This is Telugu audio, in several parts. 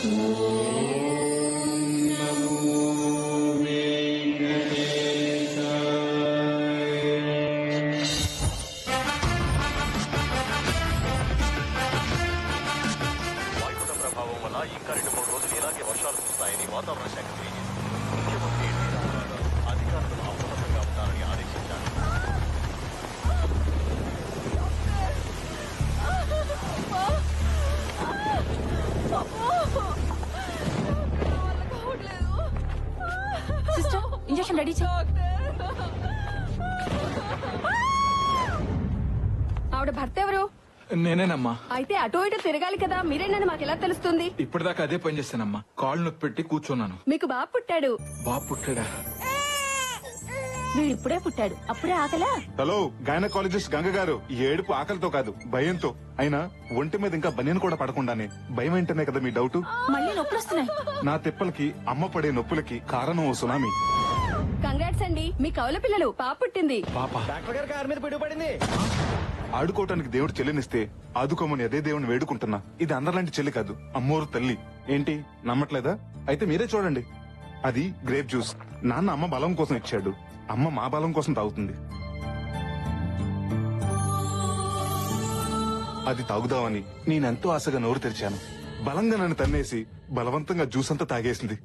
ఇంకా 2-3 రోజులు ఇలాగే వర్షాలు కురుస్తాయని వాతావరణ శాఖ తెలియజేసింది. ముఖ్యమంత్రి ఎన్టీ రామారావు అధికారులను అప్రమత్తంగా ఉండాలని ఆదేశించారు. సిస్టర్, ఇంజెక్షన్ రెడీ చేయి. ఆవిడ భర్త ఎవరు? నేనేనమ్మా. అయితే అటో ఇటో తిరగాలి కదా, మీరేనని మాకు ఎలా తెలుస్తుంది? ఇప్పటిదాకా అదే పని చేస్తానమ్మా. కాళ్ళు నొప్పి పెట్టి కూర్చున్నాను. మీకు బాబు పుట్టాడు. బాబు పుట్టాడా? వీడు ఇప్పుడే పుట్టాడు, అప్పుడే ఆకలా? హలో, గైనకాలజిస్ట్ గంగ గారు, ఈ ఏడుపు ఆకలితో కాదు భయంతో. అయినా ఒంటి మీద ఇంకా బనియన్ కూడా పడకుండానే భయం ఏంటనే కదా మీ డౌట్. మళ్ళీ నొప్పులు వస్తున్నాయి. నా తిప్పలకి అమ్మ పడే నొప్పులకి కారణం ఓ సునామీ. కంగ్రాట్స్ అండి, మీ కవల పిల్లలు పాప పుట్టింది. పాప డాక్టర్ గారి కారు మీద పిడుగుపడింది. ఆడుకోవటానికి దేవుడు చెల్లినిస్తే ఆదుకోమని అదే దేవుని వేడుకుంటున్నా. ఇది అందరిలాంటి చెల్లి కాదు, అమ్మోరు తల్లి. ఏంటి నమ్మట్లేదా? అయితే మీరే చూడండి. అది గ్రేప్ జ్యూస్. నాన్న అమ్మ బలం కోసం ఇచ్చాడు, అమ్మ మా బలం కోసం తాగుతుంది. అది తాగుదామని నేనెంతో ఆశగా నోరు తెరిచాను. బలంగా నన్ను తన్నేసి బలవంతంగా జ్యూస్ అంతా తాగేసింది.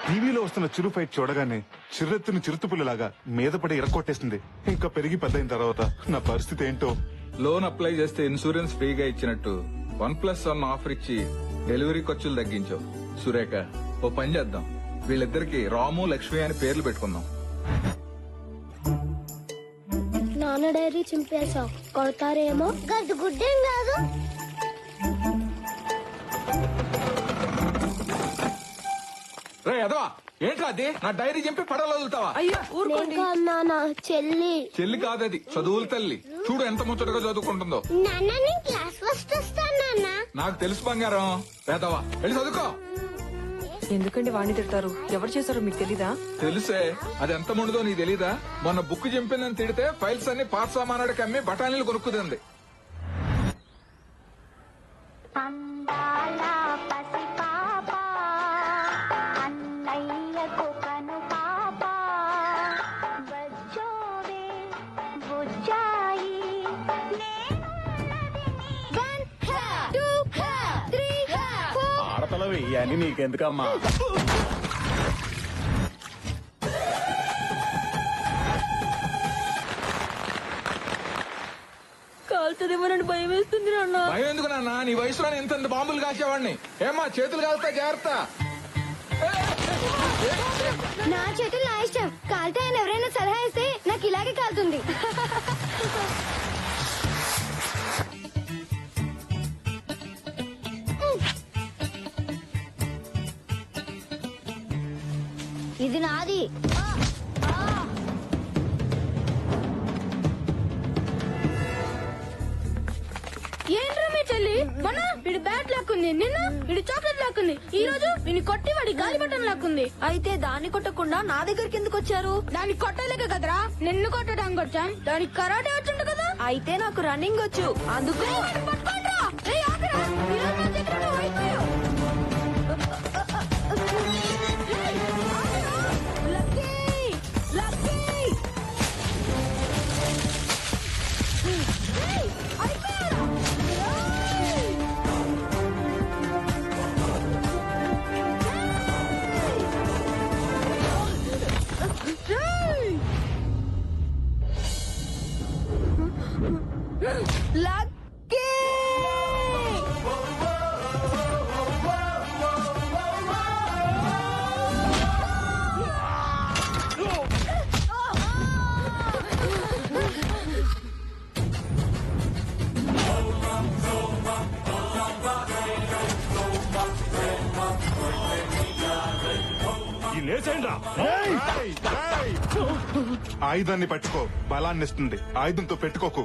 టీవీలో వస్తున్న చిరు ఫైట్ చూడగానే చిర్రెత్తుని చిరుతుపుల్లలాగా మీద పడి ఇరక్కొట్టేసింది. ఇంకా పెరిగి పెద్దయిన తర్వాత నా పరిస్థితి ఏంటో. లోన్ అప్లై చేస్తే ఇన్సూరెన్స్ ఫ్రీగా ఇచ్చినట్టు 1+1 ఆఫర్ ఇచ్చి డెలివరీ ఖర్చులు తగ్గించావు. సురేఖ, ఓ పని చేద్దాం, వీళ్ళిద్దరికి రాము లక్ష్మి అని పేర్లు పెట్టుకుందాం. నాన్న డైరీ చింపేశావు, కొడతారేమో. గడ్డు గుడ్డేం కాదు. రే అదవా, ఏంట్రా అది? నా డైరీ చెప్పి పడవలో వదులుతావా? అయ్యో ఊరుకోండి. నాన్న చెల్లి. చెల్లి కాదది, చదువుల తల్లి. చూడు ఎంత ముచ్చటగా చదువుకుంటుందో. నాన్న నేను క్లాస్ ఫస్ట్ వస్తాను నాన్న. నాకు తెలుసు బంగారం. పేదవా, వెళ్ళి చదువుకో. ఎందుకండి వాణ్ణి తిడతారు? ఎవరు చేశారో మీకు తెలీదా? తెలుసే, అది ఎంత ముందుదో నీకు తెలీదా? మొన్న బుక్ చింపిందని తిడితే ఫైల్స్ అన్ని పాత సామానాడికి అమ్మి బఠానీలు కొనుక్కుదండి. ఆడతలవి ఇవన్నీ నీకెందుకమ్మా? కాల్చదేమోనని భయం వేస్తుంది నాన్న. భయం ఎందుకు నాన్న? నీ వయసులో ఇంత బాంబులు కాసేవాడిని. ఏమ్మా, చేతులు కాలుతా, జాగ్రత్త. నా చేతులు నా ఇష్టం. కాలితే ఆయన ఎవరైనా సలహా ఇస్తే నాకు ఇలాగే కాలుతుంది. ఇది నాది. ఏంట్రా మీ చెల్లి? మొన్న వీడి బ్యాట్ లాక్కుంది, నిన్న వీడి చాక్లెట్ లాక్కుంది, ఈ రోజు వీడిని కొట్టి వాడి గాలి బట్టన్ లాక్కుంది. అయితే దాన్ని కొట్టకుండా నా దగ్గరికి ఎందుకు వచ్చారు? దాన్ని కొట్టలేక కదరా నిన్ను కొట్టడానికి వచ్చాం. దానికి కరాటే వచ్చుంటు కదా. అయితే నాకు రన్నింగ్ వచ్చు, అందుకు. పట్టుకోండ్రా. ఏయ్, ఆగరా. ఈ రోజు నా దగ్గర నువ్వు అయిపోయావు. ఏయ్, ఆగరా. లక్కీ! లక్కీ! ఏయ్, అయిపోయావురా. లక్కీ! ఆయుధాన్ని పట్టుకో, బలాన్ని ఇస్తుంది. ఆయుధంతో పెట్టుకోకు,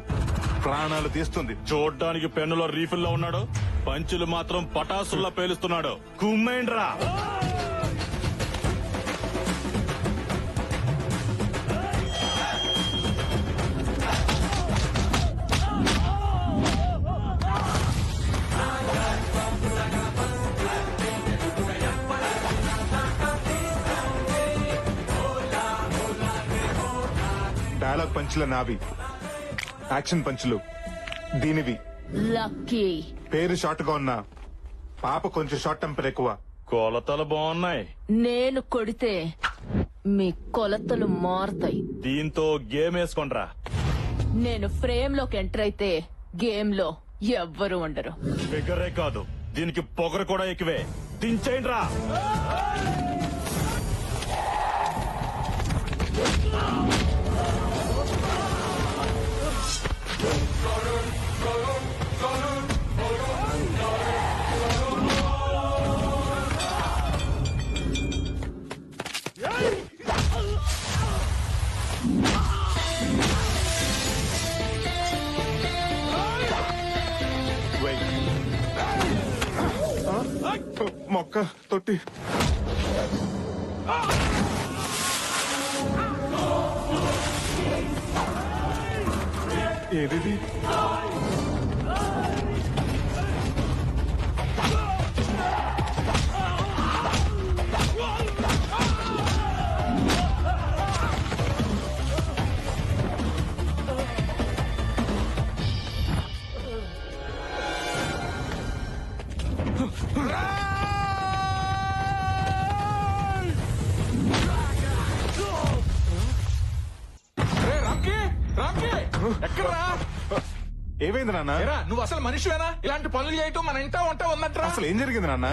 ప్రాణాలు తీస్తుంది. చూడ్డానికి పెన్నులో రీఫిల్ ఉన్నాడు, పంచులు మాత్రం పటాసుల్లా పేలుస్తున్నాడు. కుమ్మేండ్రా. పంచుల నావి, యాక్షన్ పంచులు దీనివి. లక్కీ పేరు షార్ట్ గా ఉన్న పాప కొంచెం షార్ట్ టెంపర్ ఎక్కువ. కొలతలు బాగున్నాయి. నేను కొడితే మీ కొలతలు మారుతాయి. దీంతో గేమ్ వేసుకోండ్రా. నేను ఫ్రేమ్ లోకి ఎంటర్ అయితే గేమ్ లో ఎవ్వరు ఉండరు. ఫిగరే కాదు, దీనికి పొగరు కూడా ఎక్కువే. దించేయండ్రా. మొక్క తొట్టి ఏది ఏమైంది నాన్న? నువ్వు అసలు మనిషివేనా? ఇలాంటి పనులు చేయటం మన ఇంటా ఉంటా ఉందంటారా? అసలు ఏం జరిగింది నాన్న?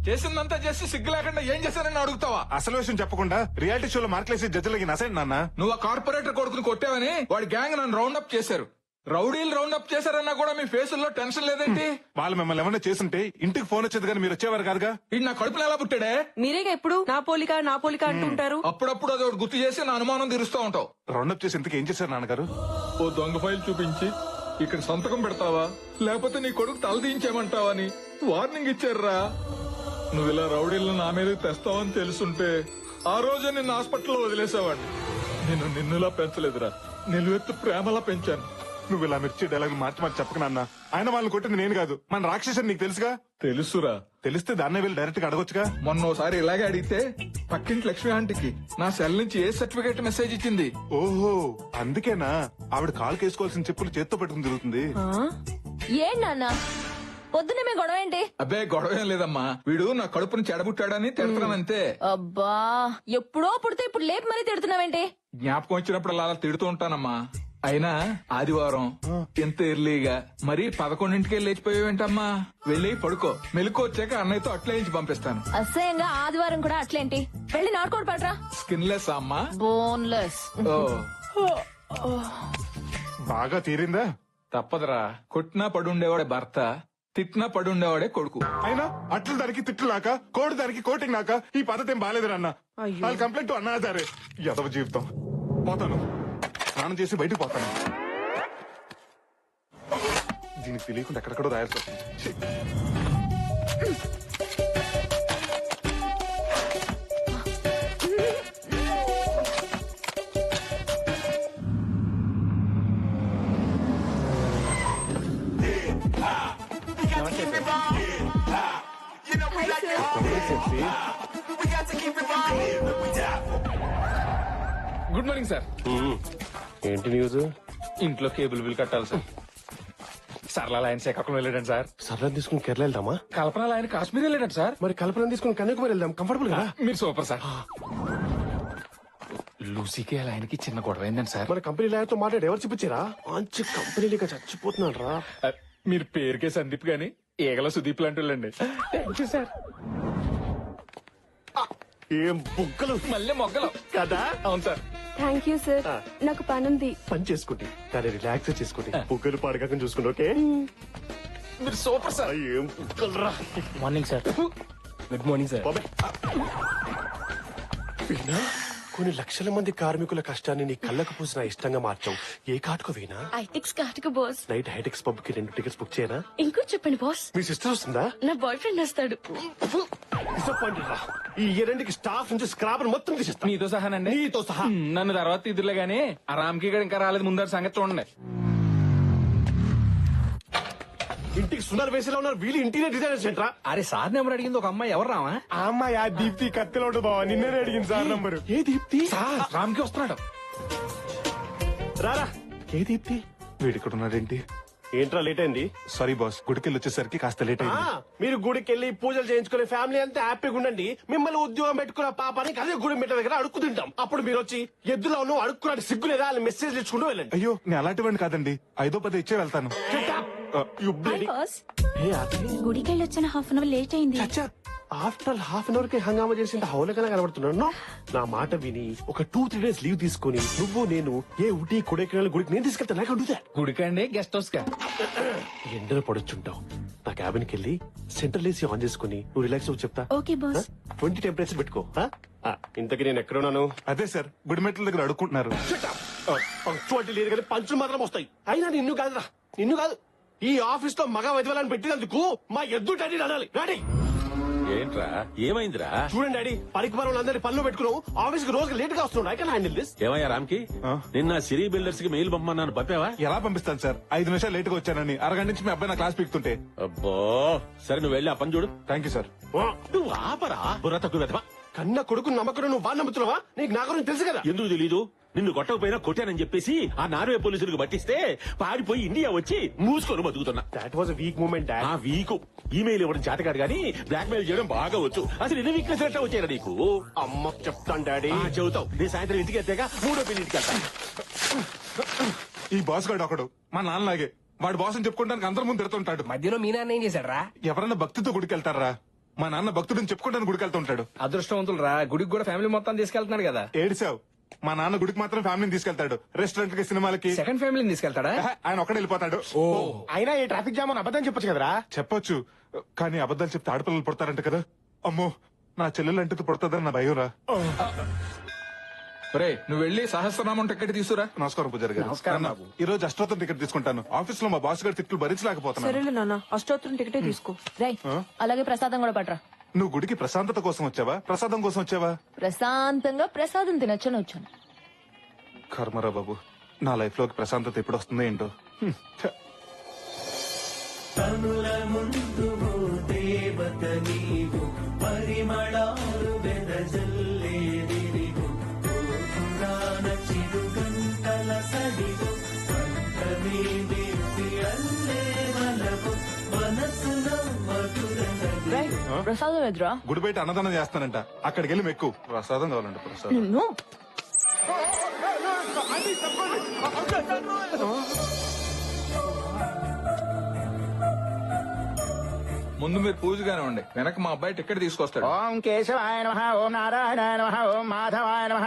చేసిందంతా చేసి సిగ్గు లేకుండా ఏం చేశానని అడుగుతావా? అసలు విషయం చెప్పకుండా రియాలిటీ షోలో మార్కులేసి జడ్జిలకి నసండి నాన్న. నువ్వు ఆ కార్పొరేటర్ కొడుకుని కొట్టావని వాడి గ్యాంగ్ నన్ను రౌండ్ అప్ చేశారు. రౌడీలు రౌండ్ అప్ చేశారన్నా కూడా మీ ఫేసుల్లో టెన్షన్ లేదేంటి? వాళ్ళు మిమ్మల్ని ఏమన్నా చేస్తుంటే ఇంటికి ఫోన్ వచ్చేది కానీ మీరు వచ్చేవారు కాదుగా. ఇది నా కడుపులో ఎలా పుట్టాడే? మీరేగా ఎప్పుడు నా పోలిక అంటుంటారు. అప్పుడప్పుడు అది ఒకటి గుర్తు చేసి నా అనుమానం తీరుస్తూ ఉంటావు. రౌండప్ చేసి ఇంతకు ఏం చేశారు నాన్నగారు? ఓ దొంగ ఫైల్ చూపించి ఇక్కడ సంతకం పెడతావా లేకపోతే నీ కొడుకు తలదించేమంటావా అని వార్నింగ్ ఇచ్చారా. నువ్వు ఇలా రౌడీలను నా మీద తెస్తావని తెలుసుంటే ఆ రోజు నిన్ను హాస్పిటల్లో వదిలేసావాడిని. నేను నిన్నులా పెంచలేదురా, నిలువెత్తు ప్రేమలా పెంచాను. నువ్వు ఇలా మిర్చి డైలాగ్ మార్చి చెప్పక నాన్న. ఆయన వాళ్ళని కొట్టింది నేను కాదు, మన రాక్షసుని నీకు తెలుసుగా. తెలుసురా. తెలిస్తే దాన్నే వెళ్ళి డైరెక్ట్ గా అడగొచ్చుగా. మొన్నోసారి ఇలాగే అడిగితే పక్కింటి లక్ష్మి ఆంటీకి నా సెల్ నుంచి ఏ సర్టిఫికేట్ మెసేజ్ ఇచ్చింది. ఓహో అందుకేనా ఆవిడ కాలు కేసుకోవాల్సిన చెప్పులు చేత్తో పెట్టుకుని తిరుగుతుంది. ఏం నాన్న పొద్దునే మీ గొడవ ఏంటి? అబ్బే గొడవ ఏం లేదమ్మా, వీడు నా కడుపుని చెడబుట్టాడని తిడుతున్నానంతే. అబ్బా ఎప్పుడో పుడితే ఇప్పుడు లేపు మరీ తిడుతున్నావేంటి? జ్ఞాపకం వచ్చినప్పుడు అలా తిడుతూ ఉంటానమ్మా. అయినా ఆదివారం ఎంత ఎర్లీగా మరి 11ంటికే లేచిపోయావేంటమ్మా? వెళ్ళి పడుకో, మెలకు వచ్చాక అన్నయ్యతో అట్లేయించి పంపిస్తాను. అసహ్యంగా ఆదివారం కూడా అట్లేంటి? వెళ్ళి నాటుకోడు పడరా. స్కిన్లెస్ అమ్మా, బోన్లెస్. బాగా తీరిందా? తప్పదురా. కొట్టినా పడుండేవాడే భర్త, తిట్టినా పడుండేవాడే కొడుకు. అయినా అట్లు దానికి తిట్లు నాక, కోడి దానికి కోటింగ్ నాక. ఈ పద్ధతి ఏం బాగాలేదు నాన్న. వాళ్ళు కంప్లైంట్ అన్నారే. ఎదవ జీవితం. పోతాను, స్నానం చేసి బయటకు పోతాను. దీనికి తెలియకుండా ఎక్కడెక్కడో రాయాల్సి వస్తుంది. Good morning sir. ఏంటి న్యూస్? ఇంట్లో కేబుల్ బిల్ కట్టాలి సార్. సరళ ఆయన శ్రీకాకుళం వెళ్ళాడండి సార్. సరళ తీసుకుని కేరళ వెళ్దామా? కల్పన ఆయన కాశ్మీర్ వెళ్ళాడు సార్. మరి కల్పన తీసుకుని కన్యాకుమారి వెళ్దాం, కంఫర్టబుల్ కదా. మీరు సూపర్ సార్. లూసీకి అలా ఆయనకి చిన్న గొడవ అయిందండి సార్. మన కంపెనీ లాయర్తో మాట్లాడి ఎవరు చూపించారా? మంచి కంపెనీలుగా చచ్చిపోతున్నాడు రా. మీరు పేరుకే సందీప్ గాని ఏగల సుదీప్ లాంటి వాళ్ళండి. Thank you sir. ఏం బుగ్గలు మళ్ళీ మొగ్గలు కదా. అవును సార్. Thank you sir. నాకు పనుంది. పని చేసుకోండి కానీ రిలాక్స్ చేసుకోండి. బుగ్గలు పడకాకని చూసుకోండి. ఓకే మీరు సూపర్ సార్. ఏం బుగ్గలు రా. Morning sir. Good morning sir. Veena, కొన్ని లక్షల మంది కార్మికుల కష్టాన్ని నీ కళ్ళకు పూసిన ఇష్టంగా మార్చావు. ఏ కాటుకు వీణా? ఐటెక్స్ కాటుకు బాస్. నైట్ హైటెక్స్ పబ్ కి 2 టికెట్స్ బుక్ చేయనా? ఇంకో చెప్పండి బాస్. మీ సిస్టర్ వస్తుందా? నా బాయ్ ఫ్రెండ్ వస్తాడు. డిసప్పాయింటెడ్ రా. ఈ రెండుకి స్టాఫ్ నుంచి స్క్రాప్ మొత్తం తీసేస్తా. నీతో సహానండి. నీతో సహా. నన్ను తర్వాత ఇదిలే గానీ ఆ రామ్కి కూడా ఇంకా రాలేదు. ముందర సంగతి చూడండి. ఇంటికి సునార్ వేసేలా ఉన్నారు వీళ్ళు. ఇంటీరియర్ డిజైనర్స్ ఏంట్రా? అరే సార్ నెంబర్ అడిగింది ఒక అమ్మాయి. ఎవరు రావా? ఆ అమ్మాయి ఆ దీప్తి కత్తిలో ఉంటుంది బావా. నిన్నే అడిగింది సార్ నంబరు. ఏ దీప్తి? రామ్కి వస్తున్నాడు. రారా ఏ దీప్తి వీడిక్కడ ఉన్నాడేంటి? ఏంట్రా లేట్ అయింది? సారీ బాస్, గుడికెళ్ళి వచ్చేసరికి కాస్త లేట్ ఆ, అయింది. మీరు గుడికి వెళ్ళి పూజలు చేయించుకునే ఫ్యామిలీ అంతా హ్యాపీగా ఉండండి. మిమ్మల్ని ఉద్యోగం పెట్టుకున్న పాపానికి అదే గుడి మిట్ట దగ్గర అడుక్కు తింటాం. అప్పుడు మీరు వచ్చి ఎద్దులో నువ్వు అడుక్కున్నాడు సిగ్గు లేదా అని మెసేజ్ ఇచ్చుకుంటూ వెళ్ళండి. అయ్యో నేను అలాంటివాడిని కాదండి, 5-10 ఇచ్చే వెళ్తాను. You bloody- ఏ ఆతని? గుడికెళ్ళొచ్చిన హాఫ్ అన్ అవర్ లేట్ అయింది. చచ్చా, ఆఫ్టర్ హాఫ్ అన్ అవర్ కి హంగామా చేసి హౌలకలా కనబడుతున్నాను. నా మాట విని ఒక 2-3 days లీవ్ తీసుకుని నువ్వు నేను ఏ ఊటీ కొడైకెనాల్ గుడికి నేను తీసుకెళ్తాను. నాకు అడుగుతా గుడికండి గెస్ట్ హౌస్ కా? ఎండలో పడొచ్చుంటావు. నా క్యాబిన్ కి వెళ్ళి సెంట్రల్ ఏసీ ఆన్ చేసుకుని నువ్వు రిలాక్స్ అవ్వు చెప్తా. Okay boss. 20 టెంపరేచర్ పెట్టుకో. ఇంతకీ నేను ఎక్కడున్నాను? అదే సార్, గుడిమెట్ల దగ్గర అడుక్కుంటున్నారు. పంక్చువాలిటీ లేదు కానీ పంచులు మాత్రం వస్తాయి. అయినా నిన్ను కాదురా, నిన్ను కాదు. ఈ ఆఫీస్ లో మగ వైద్యులను పెట్టినందుకు మా ఎద్దు డాడీ అనాలి. డాడీ ఏంట్రా ఏమైందిరా? చూడండి డాడీ, పనికి పనులందరి పనులు పెట్టుకున్నావు. ఆఫీస్ కి రోజు లేట్ గా వస్తున్నాడు. I can handle this. ఏమయ్యా రామ్కి, నిన్న సిరీ బిల్డర్స్ కి మెయిల్ పంపమన్నాను, పంపావా? ఎలా పంపిస్తాను సార్, 5 నిమిషాలు లేట్ గా వచ్చానని అరగంట నుంచి మీ అబ్బాయి నా క్లాస్ పీకుతుంటే. అబ్బో సరే నువ్వు వెళ్ళి ఆ పని చూడు. Thank you sir. నువ్వు ఆపరా బుర్ర తక్కువ వెధవా. కన్న కొడుకు నమ్మకం నువ్వు బాగా నమ్ముతున్నావా? నీకు నా గురించి తెలుసు కదా. ఎందుకు తెలీదు? నిన్ను కొట్టకపోయినా కొట్టానని చెప్పేసి ఆ నార్వే పోలీసులకు పట్టిస్తే పారిపోయి ఇండియా వచ్చి మూసుకొని బతుకుతున్నా. That was weak moment. ఆ వీకు ఈమెయిల్ ఇవ్వడం చేత కాదు కానీ బ్లాక్ మెయిల్ చేయడం బాగా వచ్చు. అసలు ఎన్ని వీక్నెస్ ఎట్లా వచ్చారా నీకు? అమ్మ చెప్తాను డాడీ. చెబుతావు. నేను సాయంత్రం ఇంటికి వెళ్తాక 3వ పెళ్లి ఇంటికి వెళ్తాను. ఈ బాస్ గాడు ఒకడు మా నాన్నలాగే, వాడు బాస్ అని చెప్పుకోవడానికి అందరి ముందు తిడుతుంటాడు. మధ్యలో మీ నాన్న ఏం చేశాడు రా? ఎవరన్నా భక్తితో గుడికెళ్తారా? మా నాన్న భక్తుడిని చెప్పుకుంటాను గుడికెళ్తుంటాడు. అదృష్టవంతులు రా, గుడికి కూడా ఫ్యామిలీ మొత్తం తీసుకెళ్తున్నాడు కదా. ఏడిసావు, మా నాన్న గుడికి మాత్రం ఫ్యామిలీని తీసుకెళ్తాడు. రెస్టారెంట్ కి, సినిమాలకి సెకండ్ ఫ్యామిలీని తీసుకెళ్తాడా? ఆయన ఒక్కడే వెళ్ళిపోతాడు. అయినా ఈ ట్రాఫిక్ జామ్ అని అబద్ధం చెప్పొచ్చు కదరా. చెప్పొచ్చు, కానీ అబద్ధాలు చెప్తే ఆడపిల్లలు పుడతారంట కదా. అమ్మో, నా చెల్లెలు అంటే పుడతాదని నా భయం రా. రే, నువ్వు వెళ్ళి సహస్రనామం టికెట్ తీసుకురా. నమస్కారం పూజారి గారు. నాన్న, ఈ రోజు అష్టోత్తరం టికెట్ తీసుకుంటాను. ఆఫీస్ లో మా బాస్ గారి తిట్లు భరించలేకపోతున్నాను. సరేలే నాన్న, అష్టోత్తరం టికెటే తీసుకో. రై అలాగే ప్రసాదం కూడా పట్రా. నువ్వు గుడికి ప్రశాంతత కోసం వచ్చావా, ప్రసాదం కోసం వచ్చావా? ప్రశాంతంగా ప్రసాదం తినొచ్చని వచ్చాను. కర్మరా బాబు, నా లైఫ్ లోకి ప్రశాంతత ఎప్పుడు వస్తుందో ఏంటో. ఛ. ప్రసాదం ఎదురా గుడి బయట అన్నదానం చేస్తానంట, అక్కడికి వెళ్ళి మెక్కు. ప్రసాదం కావాలంట, ప్రసాదం. నిన్ను. ముందు మీరు పూజగానే ఉండి, వెనక మా అబ్బాయి టికెట్ తీసుకొస్తాడు. ఓం కేశవాయ నమః, ఓం నారాయణాయ నమః, ఓం మాధవాయ నమః.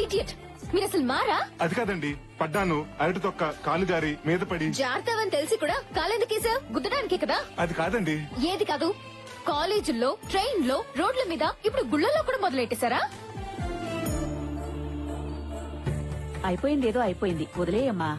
ఇడియట్, మీరు అసలు మారా? అది కాదండి, పడ్డాను, అరటి తొక్క కాలు జారి మీద పడి. జాగ్రత్తవని తెలిసి కూడా కాలెందుకేసావు? గుద్దడానికే కదా. అది కాదండి. ఏది కాదు? కాలేజీల్లో, ట్రైన్ లో, రోడ్ల మీద, ఇప్పుడు గుళ్ళల్లో కూడా మొదలెట్టేశారా? అయిపోయింది ఏదో అయిపోయింది, వదిలేయమ్మా.